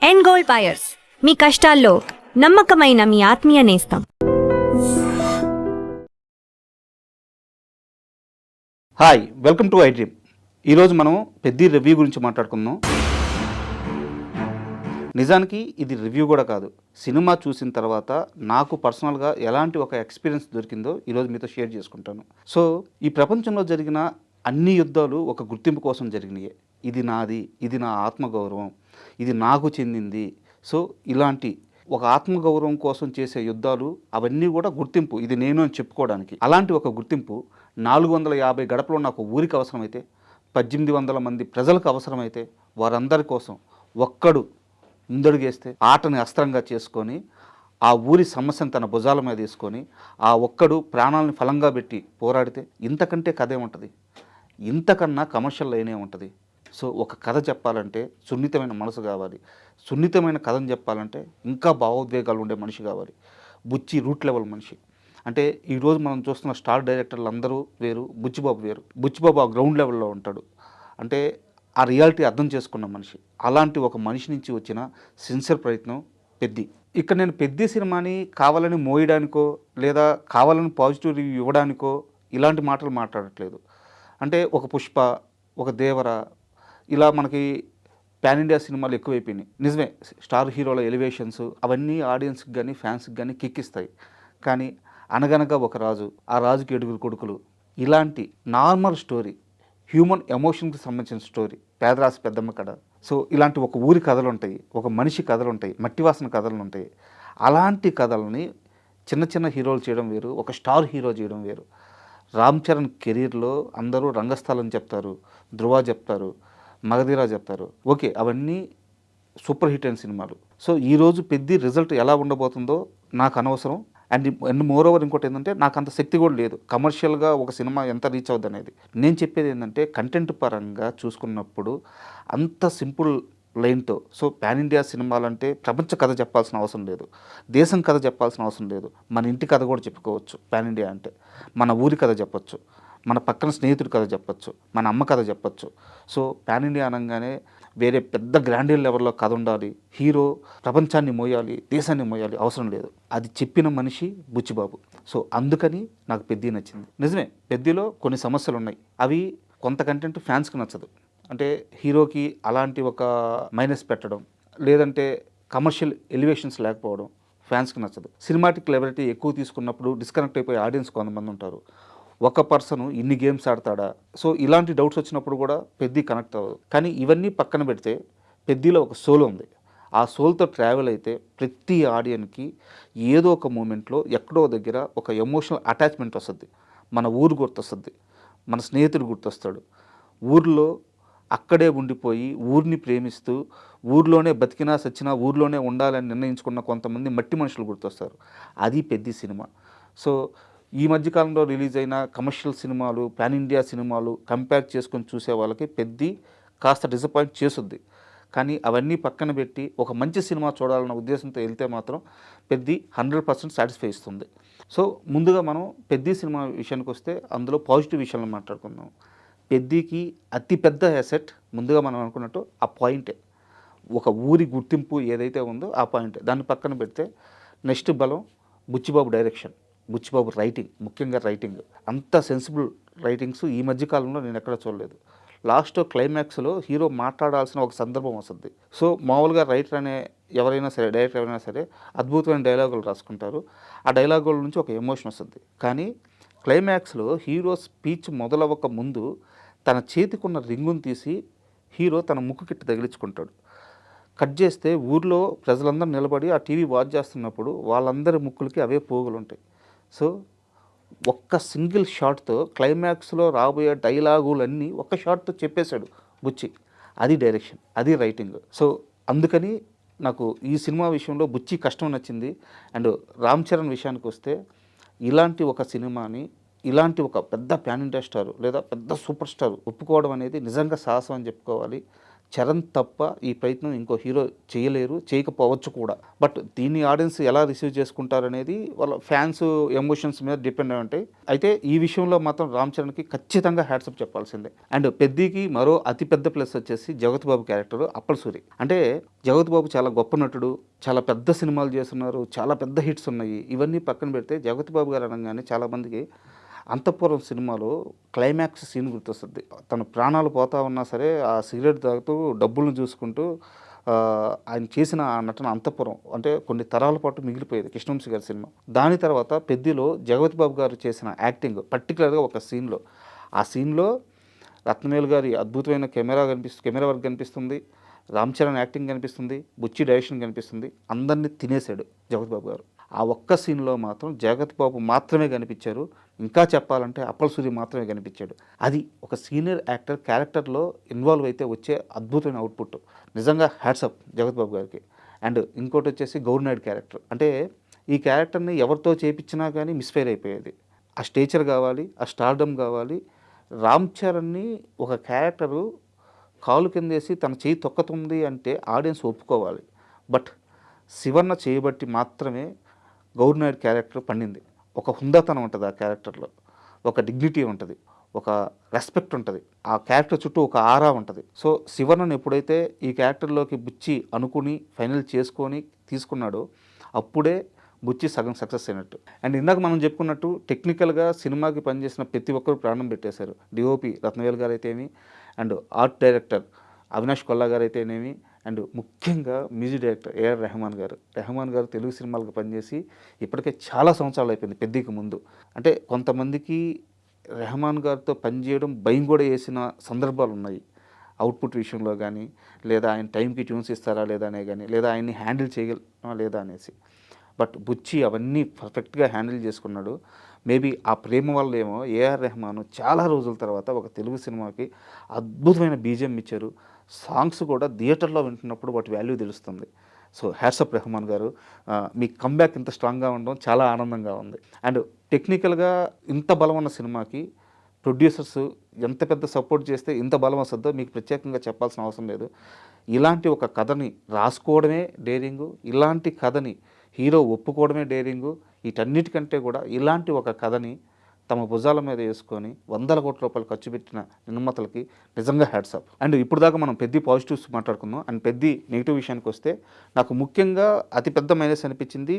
End gold buyers, మీ కష్టాల్లో నమ్మకమైన మీ ఆత్మీయ నేస్తం. Hi, welcome to I dream. ఈరోజు మనం పెద్ద రివ్యూ గురించి మాట్లాడుకుందాం. నిజానికి ఇది రివ్యూ కూడా కాదు. సినిమా చూసిన తర్వాత నాకు పర్సనల్గా ఎలాంటి ఒక ఎక్స్పీరియన్స్ దొరికిందో ఈరోజు మీతో షేర్ చేసుకుంటాను. సో ఈ ప్రపంచంలో జరిగిన అన్ని యుద్ధాలు ఒక గుర్తింపు కోసం జరిగినాయి. ఇది నాది, ఇది నా ఆత్మగౌరవం, ఇది నాకు చెందింది. సో ఇలాంటి ఒక ఆత్మగౌరవం కోసం చేసే యుద్ధాలు అవన్నీ కూడా గుర్తింపు, ఇది నేను అని చెప్పుకోవడానికి. అలాంటి ఒక గుర్తింపు 450 గడపలు ఉన్న ఒక ఊరికి అవసరమైతే, 1800 మంది ప్రజలకు అవసరమైతే, వారందరి కోసం ఒక్కడు ముందడుగేస్తే ఆటని అస్త్రంగా చేసుకొని ఆ ఊరి సమస్యను తన భుజాల మీద తీసుకొని ఆ ఒక్కడు ప్రాణాలను ఫలంగా పెట్టి పోరాడితే ఇంతకంటే కథ ఏముంటుంది? ఇంతకన్నా కమర్షియల్ లైనే ఉంటుంది. సో ఒక కథ చెప్పాలంటే సున్నితమైన మనసు కావాలి. సున్నితమైన కథను చెప్పాలంటే ఇంకా భావోద్వేగాలు ఉండే మనిషి కావాలి. బుచ్చి రూట్ లెవెల్ మనిషి. అంటే ఈరోజు మనం చూస్తున్న స్టార్ డైరెక్టర్లు అందరూ వేరు, బుచ్చిబాబు వేరు. బుచ్చిబాబు ఆ గ్రౌండ్ లెవెల్లో ఉంటాడు. అంటే ఆ రియాలిటీ అర్థం చేసుకున్న మనిషి. అలాంటి ఒక మనిషి నుంచి వచ్చిన సిన్సియర్ ప్రయత్నం పెద్ది. ఇక్కడ నేను పెద్ది సినిమాని కావాలని మోయడానికో లేదా కావాలని పాజిటివ్ రివ్యూ ఇవ్వడానికో ఇలాంటి మాటలు మాట్లాడట్లేదు. అంటే ఒక పుష్ప, ఒక దేవర, ఇలా మనకి పాన్ ఇండియా సినిమాలు ఎక్కువైపోయినాయి. నిజమే, స్టార్ హీరోల ఎలివేషన్స్ అవన్నీ ఆడియన్స్కి కానీ ఫ్యాన్స్కి కానీ కిక్కిస్తాయి. కానీ అనగనగా ఒక రాజు, ఆ రాజుకి 7 కొడుకులు, ఇలాంటి నార్మల్ స్టోరీ, హ్యూమన్ ఎమోషన్కి సంబంధించిన స్టోరీ, పేదరాశి పెద్దమ్మ కథ. సో ఇలాంటి ఒక ఊరి కథలు ఉంటాయి, ఒక మనిషి కథలు ఉంటాయి, మట్టివాసన కథలు ఉంటాయి. అలాంటి కథలని చిన్న చిన్న హీరోలు చేయడం వేరు, ఒక స్టార్ హీరో చేయడం వేరు. రామ్ చరణ్ కెరీర్లో అందరూ రంగస్థలం చెప్తారు, ధృవ చెప్తారు, మగధీరా చెప్తారు. ఓకే, అవన్నీ సూపర్ హిట్ అయిన సినిమాలు. సో ఈరోజు పెద్ద రిజల్ట్ ఎలా ఉండబోతుందో నాకు అనవసరం. అండ్ మోర్ ఓవర్ ఇంకోటి ఏంటంటే నాకు అంత శక్తి కూడా లేదు కమర్షియల్గా ఒక సినిమా ఎంత రీచ్ అవుద్ది అనేది. నేను చెప్పేది ఏంటంటే కంటెంట్ పరంగా చూసుకున్నప్పుడు అంత సింపుల్ లైన్తో. సో పాన్ ఇండియా సినిమాలంటే ప్రపంచ కథ చెప్పాల్సిన అవసరం లేదు, దేశం కథ చెప్పాల్సిన అవసరం లేదు, మన ఇంటి కథ కూడా చెప్పుకోవచ్చు. పాన్ ఇండియా అంటే మన ఊరి కథ చెప్పచ్చు, మన పక్కన స్నేహితుడి కథ చెప్పచ్చు, మన అమ్మ కథ చెప్పచ్చు. సో పాన్ ఇండియా అనగానే వేరే పెద్ద గ్రాండియర్ లెవెల్లో కథ ఉండాలి, హీరో ప్రపంచాన్ని మోయాలి, దేశాన్ని మోయాలి, అవసరం లేదు. అది చెప్పిన మనిషి బుచ్చిబాబు. సో అందుకని నాకు పెద్ది నచ్చింది. నిజమే, పెద్దిలో కొన్ని సమస్యలు ఉన్నాయి. అవి కొంత కంటెంట్ ఫ్యాన్స్కి నచ్చదు. అంటే హీరోకి అలాంటి ఒక మైనస్ పెట్టడం, లేదంటే కమర్షియల్ ఎలివేషన్స్ లేకపోవడం ఫ్యాన్స్కి నచ్చదు. సినిమాటిక్ లెబిలిటీ ఎక్కువ తీసుకున్నప్పుడు డిస్కనెక్ట్ అయిపోయే ఆడియన్స్ కొంతమంది ఉంటారు. ఒక పర్సన్ ఇన్ని గేమ్స్ ఆడతాడా? సో ఇలాంటి డౌట్స్ వచ్చినప్పుడు కూడా పెద్ది కనెక్ట్ అవ్వదు. కానీ ఇవన్నీ పక్కన పెడితే పెద్దిలో ఒక సోల్ ఉంది. ఆ సోల్తో ట్రావెల్ అయితే ప్రతి ఆడియన్కి ఏదో ఒక మూమెంట్లో ఎక్కడో దగ్గర ఒక ఎమోషనల్ అటాచ్మెంట్ వస్తుంది. మన ఊరు గుర్తొస్తుంది, మన స్నేహితుడు గుర్తొస్తాడు. ఊర్లో అక్కడే ఉండిపోయి ఊరిని ప్రేమిస్తూ ఊర్లోనే బతికినా సచ్చినా ఊర్లోనే ఉండాలని నిర్ణయించుకున్న కొంతమంది మట్టి మనుషులు గుర్తొస్తారు. అది పెద్ద సినిమా. సో ఈ మధ్యకాలంలో రిలీజ్ అయిన కమర్షియల్ సినిమాలు, పాన్ ఇండియా సినిమాలు కంపేర్ చేసుకొని చూసే వాళ్ళకి పెద్ది కాస్త డిసప్పాయింట్ చేసుద్ది. కానీ అవన్నీ పక్కన పెట్టి ఒక మంచి సినిమా చూడాలన్న ఉద్దేశంతో వెళ్తే మాత్రం పెద్ది 100% సాటిస్ఫై ఇస్తుంది. సో ముందుగా మనం పెద్ది సినిమా విషయానికి వస్తే అందులో పాజిటివ్ విషయాలను మాట్లాడుకుందాం. పెద్దికి అతిపెద్ద అసెట్ ముందుగా మనం అనుకున్నట్టు ఆ పాయింటే, ఒక ఊరి గుర్తింపు ఏదైతే ఉందో ఆ పాయింటే. దాన్ని పక్కన పెడితే నెక్స్ట్ బలం బుచ్చిబాబు డైరెక్షన్, బుచ్చిబాబు రైటింగ్, ముఖ్యంగా రైటింగ్. అంత సెన్సిబుల్ రైటింగ్స్ ఈ మధ్యకాలంలో నేను ఎక్కడ చూడలేదు. లాస్ట్ క్లైమాక్స్లో హీరో మాట్లాడాల్సిన ఒక సందర్భం వస్తుంది. సో మామూలుగా రైటర్ అనే ఎవరైనా సరే, డైరెక్టర్ ఎవరైనా సరే అద్భుతమైన డైలాగులు రాసుకుంటారు. ఆ డైలాగుల నుంచి ఒక ఎమోషన్ వస్తుంది. కానీ క్లైమాక్స్లో హీరో స్పీచ్ మొదలవ్వక ముందు తన చేతికున్న రింగును తీసి హీరో తన ముక్కుకిట్టి తగిలించుకుంటాడు. కట్ చేస్తే ఊర్లో ప్రజలందరూ నిలబడి ఆ టీవీ వాచ్ చేస్తున్నప్పుడు వాళ్ళందరి ముక్కులకి అవే పోగులు ఉంటాయి. సో ఒక్క సింగిల్ షాట్తో క్లైమాక్స్లో రాబోయే డైలాగులన్నీ ఒక్క షాట్తో చెప్పేశాడు బుచ్చి. అది డైరెక్షన్, అది రైటింగ్. సో అందుకని నాకు ఈ సినిమా విషయంలో బుచ్చి కష్టం నచ్చింది. అండ్ రామ్ చరణ్ విషయానికి వస్తే ఇలాంటి ఒక సినిమాని, ఇలాంటి ఒక పెద్ద పాన్ ఇండియా స్టార్ లేదా పెద్ద సూపర్ స్టార్ ఒప్పుకోవడం అనేది నిజంగా సాహసం అని చెప్పుకోవాలి. చరణ్ తప్ప ఈ ప్రయత్నం ఇంకో హీరో చేయలేరు, చేయకపోవచ్చు కూడా. బట్ దీన్ని ఆడియన్స్ ఎలా రిసీవ్ చేసుకుంటారనేది వాళ్ళ ఫ్యాన్స్ ఎమోషన్స్ మీద డిపెండ్ అయి ఉంటాయి. అయితే ఈ విషయంలో మాత్రం రామ్ చరణ్కి ఖచ్చితంగా హ్యాట్సప్ చెప్పాల్సిందే. అండ్ పెద్దికి మరో అతిపెద్ద ప్లస్ వచ్చేసి జగత్ బాబు క్యారెక్టర్ అప్పల్ సూరి. అంటే జగత్ బాబు చాలా గొప్ప నటుడు, చాలా పెద్ద సినిమాలు చేస్తున్నారు, చాలా పెద్ద హిట్స్ ఉన్నాయి. ఇవన్నీ పక్కన పెడితే జగత్ బాబు గారు అనగానే చాలామందికి అంతఃపురం సినిమాలో క్లైమాక్స్ సీన్ గుర్తొస్తుంది. తన ప్రాణాలు పోతా ఉన్నా సరే ఆ సిగరెట్ తాగుతూ డబ్బులను చూసుకుంటూ ఆయన చేసిన ఆ నటన అంతఃపురం అంటే కొన్ని తరాల పాటు మిగిలిపోయేది కృష్ణవంశీ గారి సినిమా. దాని తర్వాత పెద్దిలో జగపతి బాబు గారు చేసిన యాక్టింగ్ పర్టికులర్గా ఒక సీన్లో, ఆ సీన్లో రత్నవేలు గారి అద్భుతమైన కెమెరా వర్క్ కనిపిస్తుంది, రామ్ చరణ్ యాక్టింగ్ కనిపిస్తుంది, బుచ్చి డైరెక్షన్ కనిపిస్తుంది. అందరినీ తినేశాడు జగపతి బాబు గారు. ఆ ఒక్క సీన్లో మాత్రం జగత్ బాబు మాత్రమే కనిపించారు. ఇంకా చెప్పాలంటే అప్పల్ సూరి మాత్రమే కనిపించాడు. అది ఒక సీనియర్ యాక్టర్ క్యారెక్టర్లో ఇన్వాల్వ్ అయితే వచ్చే అద్భుతమైన అవుట్పుట్. నిజంగా హ్యాట్సప్ జగత్ బాబు గారికి. అండ్ ఇంకోటి వచ్చేసి గౌర్నాయుడు క్యారెక్టర్. అంటే ఈ క్యారెక్టర్ని ఎవరితో చేపించినా కానీ మిస్ఫైర్ అయిపోయేది. ఆ స్టేచర్ కావాలి, ఆ స్టార్డమ్ కావాలి. రామ్ చరణ్ని ఒక క్యారెక్టరు కాలు కిందేసి తన చేయి తొక్కుతుంది అంటే ఆడియన్స్ ఒప్పుకోవాలి. బట్ శివన్న చేయబట్టి మాత్రమే గౌర్నాయుడు క్యారెక్టర్ పండింది. ఒక హుందాతనం ఉంటుంది ఆ క్యారెక్టర్లో, ఒక డిగ్నిటీ ఉంటుంది, ఒక రెస్పెక్ట్ ఉంటుంది. ఆ క్యారెక్టర్ చుట్టూ ఒక ఆరా ఉంటుంది. సో శివన్నను ఎప్పుడైతే ఈ క్యారెక్టర్లోకి బుచ్చి అనుకుని ఫైనల్ చేసుకొని తీసుకున్నాడో అప్పుడే బుచ్చి సగం సక్సెస్ అయినట్టు. అండ్ ఇందాక మనం చెప్పుకున్నట్టు టెక్నికల్గా సినిమాకి పనిచేసిన ప్రతి ఒక్కరు ప్రాణం పెట్టేశారు. డిఓపి రత్నవేల్ గారు అయితేనేమి, and art director Avinash Kolla గారు అయితేనేమి, అండ్ ముఖ్యంగా మ్యూజిక్ డైరెక్టర్ ఏఆర్ రెహమాన్ గారు తెలుగు సినిమాలకు పనిచేసి ఇప్పటికే చాలా సంవత్సరాలు అయిపోయింది పెద్దికి ముందు. అంటే కొంతమందికి రెహమాన్ గారితో పనిచేయడం భయం కూడా వేసిన సందర్భాలు ఉన్నాయి. అవుట్పుట్ విషయంలో కానీ, లేదా ఆయన టైంకి ట్యూన్స్ ఇస్తారా లేదా అనే కానీ, లేదా ఆయన్ని హ్యాండిల్ చేయగలమా లేదా అనేసి. బట్ బుచ్చి అవన్నీ పర్ఫెక్ట్గా హ్యాండిల్ చేసుకున్నాడు. మేబీ ఆ ప్రేమ వల్ల ఏమో ఏఆర్ రెహమాన్ చాలా రోజుల తర్వాత ఒక తెలుగు సినిమాకి అద్భుతమైన బీజిఎం ఇచ్చారు. సాంగ్స్ కూడా థియేటర్లో వింటున్నప్పుడు వాటి వాల్యూ తెలుస్తుంది. సో హ్యాట్సప్ రెహమాన్ గారు, మీ కంబ్యాక్ ఇంత స్ట్రాంగ్గా ఉండడం చాలా ఆనందంగా ఉంది. అండ్ టెక్నికల్గా ఇంత బలం ఉన్న సినిమాకి ప్రొడ్యూసర్స్ ఎంత పెద్ద సపోర్ట్ చేస్తే ఇంత బలం వస్తుందో మీకు ప్రత్యేకంగా చెప్పాల్సిన అవసరం లేదు. ఇలాంటి ఒక కథని రాసుకోవడమే డేరింగు, ఇలాంటి కథని హీరో ఒప్పుకోవడమే డేరింగు. వీటన్నిటికంటే కూడా ఇలాంటి ఒక కథని తమ భుజాల మీద వేసుకొని 100 కోట్ల రూపాయలు ఖర్చు పెట్టిన నిర్మాతలకి నిజంగా హ్యాట్సాప్. అండ్ ఇప్పుడు దాకా మనం పెద్ద పాజిటివ్స్ మాట్లాడుకుందాం. అండ్ పెద్ద నెగిటివ్ విషయానికి వస్తే నాకు ముఖ్యంగా అతిపెద్ద మైనస్ అనిపించింది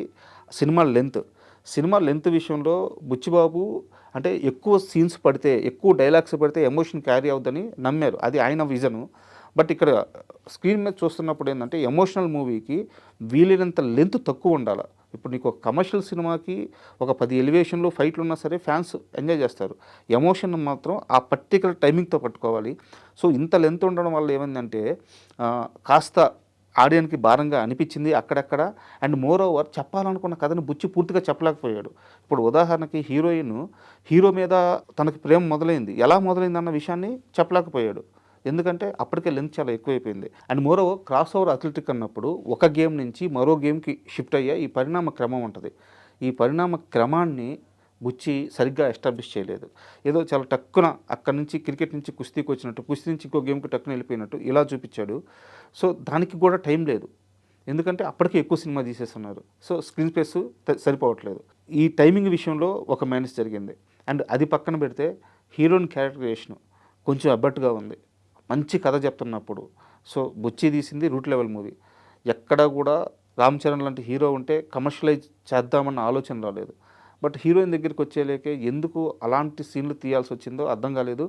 సినిమా లెంత్ విషయంలో బుచ్చిబాబు అంటే ఎక్కువ సీన్స్ పడితే, ఎక్కువ డైలాగ్స్ పడితే ఎమోషన్ క్యారీ అవుద్దని నమ్మారు. అది ఆయన విజను. బట్ ఇక్కడ స్క్రీన్ మీద చూస్తున్నప్పుడు ఏంటంటే ఎమోషనల్ మూవీకి వీలైనంత లెంత్ తక్కువ ఉండాలి. ఇప్పుడు నీకు ఒక కమర్షియల్ సినిమాకి ఒక 10 ఎలివేషన్లు ఫైట్లు ఉన్నా సరే ఫ్యాన్స్ ఎంజాయ్ చేస్తారు. ఎమోషన్ మాత్రం ఆ పర్టికులర్ టైమింగ్తో పట్టుకోవాలి. సో ఇంత లెంత్ ఉండడం వల్ల ఏమైందంటే కాస్త ఆడియన్కి భారంగా అనిపించింది అక్కడక్కడ. అండ్ మోర్ ఓవర్ చెప్పాలనుకున్న కథను బుచ్చి పూర్తిగా చెప్పలేకపోయాడు. ఇప్పుడు ఉదాహరణకి హీరో మీద తనకి ప్రేమ మొదలైంది, ఎలా మొదలైంది అన్న విషయాన్ని చెప్పలేకపోయాడు. ఎందుకంటే అప్పటికే లెంత్ చాలా ఎక్కువైపోయింది. And more over cross over athletic అన్నప్పుడు ఒక గేమ్ నుంచి మరో గేమ్కి షిఫ్ట్ అయ్యే ఈ పరిణామ క్రమం ఉంటుంది. ఈ పరిణామ క్రమాన్ని బుచ్చి సరిగ్గా ఎస్టాబ్లిష్ చేయలేదు. ఏదో చాలా టక్కున అక్కడి నుంచి క్రికెట్ నుంచి కుస్తీకి వచ్చినట్టు, కుస్తీ నుంచి ఇంకో గేమ్కి టక్కున వెళ్ళిపోయినట్టు ఇలా చూపించాడు. సో దానికి కూడా టైం లేదు, ఎందుకంటే అప్పటికే ఎక్కువ సినిమా తీసేస్తున్నారు. సో స్క్రీన్ స్పేస్ సరిపోవట్లేదు. ఈ టైమింగ్ విషయంలో ఒక మైనస్ జరిగింది. అండ్ అది పక్కన పెడితే హీరోయిన్ క్యారెక్టరైజేషన్ కొంచెం అబ్బట్టుగా ఉంది. మంచి కథ చెప్తున్నప్పుడు సో బుచ్చి తీసింది రూట్ లెవెల్ మూవీ. ఎక్కడా కూడా రామ్ చరణ్ లాంటి హీరో ఉంటే కమర్షియలైజ్ చేద్దామన్న ఆలోచన రాలేదు. బట్ హీరోయిన్ దగ్గరికి వచ్చేలేకే ఎందుకు అలాంటి సీన్లు తీయాల్సి వచ్చిందో అర్థం కాలేదు.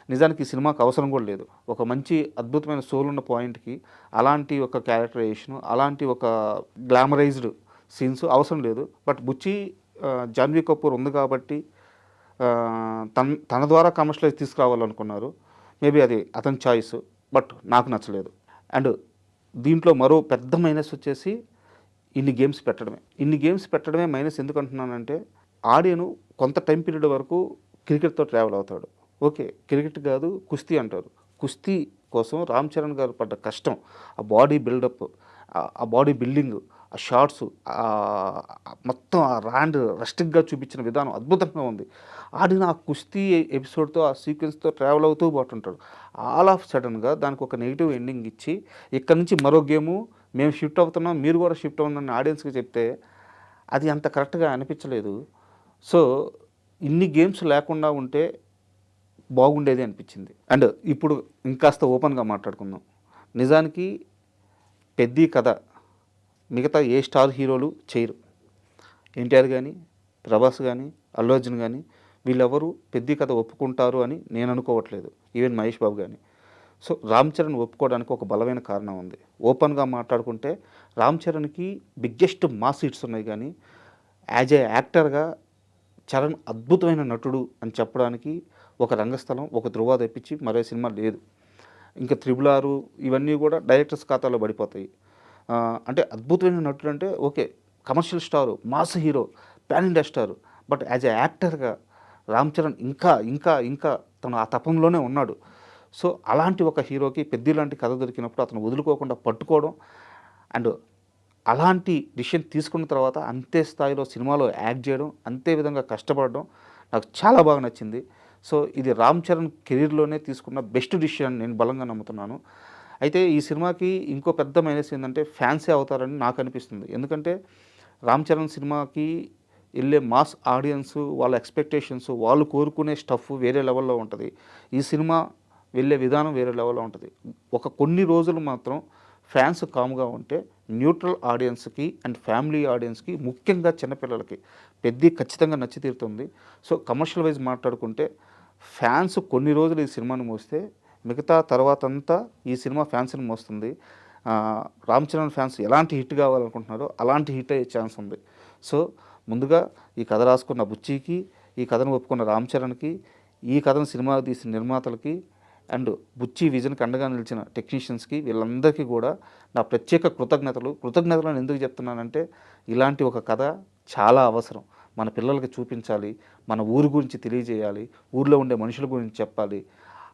నిజానికి ఈ సినిమాకి అవసరం కూడా లేదు. ఒక మంచి అద్భుతమైన సోల్ ఉన్న పాయింట్కి అలాంటి ఒక క్యారెక్టరైజేషన్, అలాంటి ఒక గ్లామరైజ్డ్ సీన్స్ అవసరం లేదు. బట్ బుచ్చి జాన్వీ కపూర్ ఉంది కాబట్టి తన ద్వారా కమర్షియలైజ్ తీసుకురావాలనుకున్నారు. మేబీ అది అతని చాయిస్, బట్ నాకు నచ్చలేదు. అండ్ దీంట్లో మరో పెద్ద మైనస్ వచ్చేసి ఇన్ని గేమ్స్ పెట్టడమే మైనస్. ఎందుకు అంటున్నానంటే ఆడియను కొంత టైం పీరియడ్ వరకు క్రికెట్తో ట్రావెల్ అవుతాడు. ఓకే, క్రికెట్ కాదు కుస్తీ అంటారు. కుస్తీ కోసం రామ్ చరణ్ గారు పడ్డ కష్టం, ఆ బాడీ బిల్డప్, ఆ బాడీ బిల్డింగ్, ఆ షార్ట్స్ మొత్తం ఆ ర్యాండ్ రెస్ట్రిక్ట్గా చూపించిన విధానం అద్భుతంగా ఉంది. ఆడిన ఆ కుస్తీ ఎపిసోడ్తో ఆ సీక్వెన్స్తో ట్రావెల్ అవుతూ పోతుంటాడు. ఆల్ ఆఫ్ సడన్గా దానికి ఒక నెగిటివ్ ఎండింగ్ ఇచ్చి ఇక్కడ నుంచి మరో గేము మేము షిఫ్ట్ అవుతున్నాం, మీరు కూడా షిఫ్ట్ అవుతుందని ఆడియన్స్కి చెప్తే అది అంత కరెక్ట్గా అనిపించలేదు. సో ఇన్ని గేమ్స్ లేకుండా ఉంటే బాగుండేది అనిపించింది. అండ్ ఇప్పుడు ఇంకాస్త ఓపెన్గా మాట్లాడుకుందాం. నిజానికి పెద్ద కథ మిగతా ఏ స్టార్ హీరోలు చేయరు. ఎన్టీఆర్ కానీ, ప్రభాస్ కానీ, అల్లు అర్జున్ కానీ వీళ్ళెవరూ పెద్ద కథ ఒప్పుకుంటారు అని నేను అనుకోవట్లేదు. ఈవెన్ మహేష్ బాబు కానీ. సో రామ్ చరణ్ ఒప్పుకోవడానికి ఒక బలమైన కారణం ఉంది. ఓపెన్గా మాట్లాడుకుంటే రామ్ చరణ్కి బిగ్గెస్ట్ మాస్ హిట్స్ ఉన్నాయి, కానీ యాజ్ ఏ యాక్టర్గా చరణ్ అద్భుతమైన నటుడు అని చెప్పడానికి ఒక రంగస్థలం, ఒక ధృవ తెప్పించి మరో సినిమా లేదు. ఇంకా 666 ఇవన్నీ కూడా డైరెక్టర్స్ ఖాతాలో పడిపోతాయి. అంటే అద్భుతమైన నటుడు అంటే okay, commercial star, mass hero, pan India star. But as a యాక్టర్గా రామ్ చరణ్ ఇంకా ఇంకా ఇంకా తను ఆ తపంలోనే ఉన్నాడు. సో అలాంటి ఒక హీరోకి పెద్ద లాంటి కథ దొరికినప్పుడు అతను వదులుకోకుండా పట్టుకోవడం అండ్ అలాంటి డిసిషన్ తీసుకున్న తర్వాత అంతే స్థాయిలో సినిమాలో యాక్ట్ చేయడం, అంతే విధంగా కష్టపడడం నాకు చాలా బాగా నచ్చింది. సో ఇది రామ్ చరణ్ కెరీర్లోనే తీసుకున్న బెస్ట్ డిసిషన్ నేను బలంగా నమ్ముతున్నాను. అయితే ఈ సినిమాకి ఇంకో పెద్ద మైనస్ ఏంటంటే ఫ్యాన్సే అవుతారని నాకు అనిపిస్తుంది. ఎందుకంటే రామ్ చరణ్ సినిమాకి వెళ్ళే మాస్ ఆడియన్స్, వాళ్ళ ఎక్స్పెక్టేషన్స్, వాళ్ళు కోరుకునే స్టఫ్ వేరే లెవెల్లో ఉంటుంది. ఈ సినిమా వెళ్ళే విధానం వేరే లెవెల్లో ఉంటుంది. కొన్ని రోజులు మాత్రం ఫ్యాన్స్ కామ్గా ఉంటే న్యూట్రల్ ఆడియన్స్కి అండ్ ఫ్యామిలీ ఆడియన్స్కి, ముఖ్యంగా చిన్నపిల్లలకి ఖచ్చితంగా నచ్చి తీరుతుంది. సో కమర్షియల్ వైజ్ మాట్లాడుకుంటే ఫ్యాన్స్ కొన్ని రోజులు ఈ సినిమాని మోస్తే మిగతా తర్వాత అంతా ఈ సినిమా ఫ్యాన్స్ని మోస్తుంది. రామ్ చరణ్ ఫ్యాన్స్ ఎలాంటి హిట్ కావాలనుకుంటున్నారో అలాంటి హిట్ అయ్యే ఛాన్స్ ఉంది. సో ముందుగా ఈ కథ రాసుకున్న బుచ్చికి, ఈ కథను ఒప్పుకున్న రామ్ చరణ్కి, ఈ కథను సినిమా తీసిన నిర్మాతలకి అండ్ బుచ్చి విజన్కి అండగా నిలిచిన టెక్నీషియన్స్కి, వీళ్ళందరికీ కూడా నా ప్రత్యేక కృతజ్ఞతలను ఎందుకు చెప్తున్నానంటే ఇలాంటి ఒక కథ చాలా అవసరం. మన పిల్లలకి చూపించాలి, మన ఊరి గురించి తెలియజేయాలి, ఊర్లో ఉండే మనుషుల గురించి చెప్పాలి,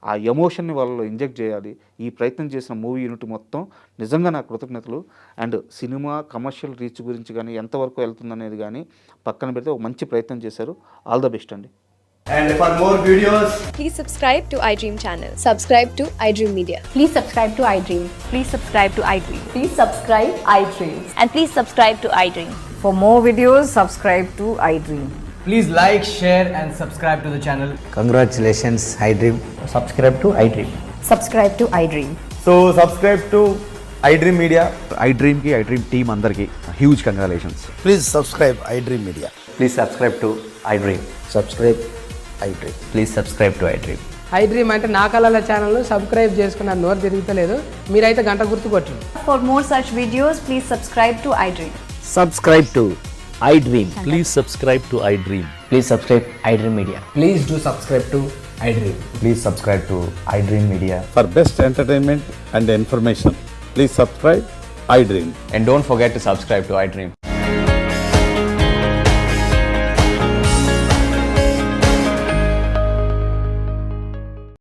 ఆ ఎమోషన్ని వాళ్ళలో ఇంజెక్ట్ చేయాలి. ఈ ప్రయత్నం చేసిన మూవీ యూనిట్ మొత్తం నిజంగా నా కృతజ్ఞతలు. అండ్ సినిమా కమర్షియల్ రీచ్ గురించి కానీ ఎంతవరకు వెళ్తుందనేది కానీ పక్కన పెడితే ఒక మంచి ప్రయత్నం చేశారు. ఆల్ ద బెస్ట్ అండి. And for more videos, Please subscribe to iDream channel. Subscribe to iDream Media. Please subscribe to iDream. Please subscribe to iDream. Please subscribe iDream. And please subscribe to iDream. For more videos, subscribe to iDream. please like, share and subscribe to the channel. Congratulations, iDream. Subscribe to iDream. Subscribe to iDream. So subscribe to iDream Media. iDream team అందరికి huge congratulations. Please subscribe iDream Media. Please subscribe to iDream. Subscribe iDream. Please subscribe to iDream. iDream అంటే నా కళల ఛానల్ను subscribe చేసుకున్న నోరు తిరుగుతలేదు, మీరైతే గంట గుర్తు కొట్టండి. For more such videos, please subscribe to iDream. Subscribe to iDream. Please subscribe to iDream. Please subscribe iDream Media. Please do subscribe to iDream. Please subscribe to iDream Media. For best entertainment and information, please subscribe iDream. And don't forget to subscribe to iDream.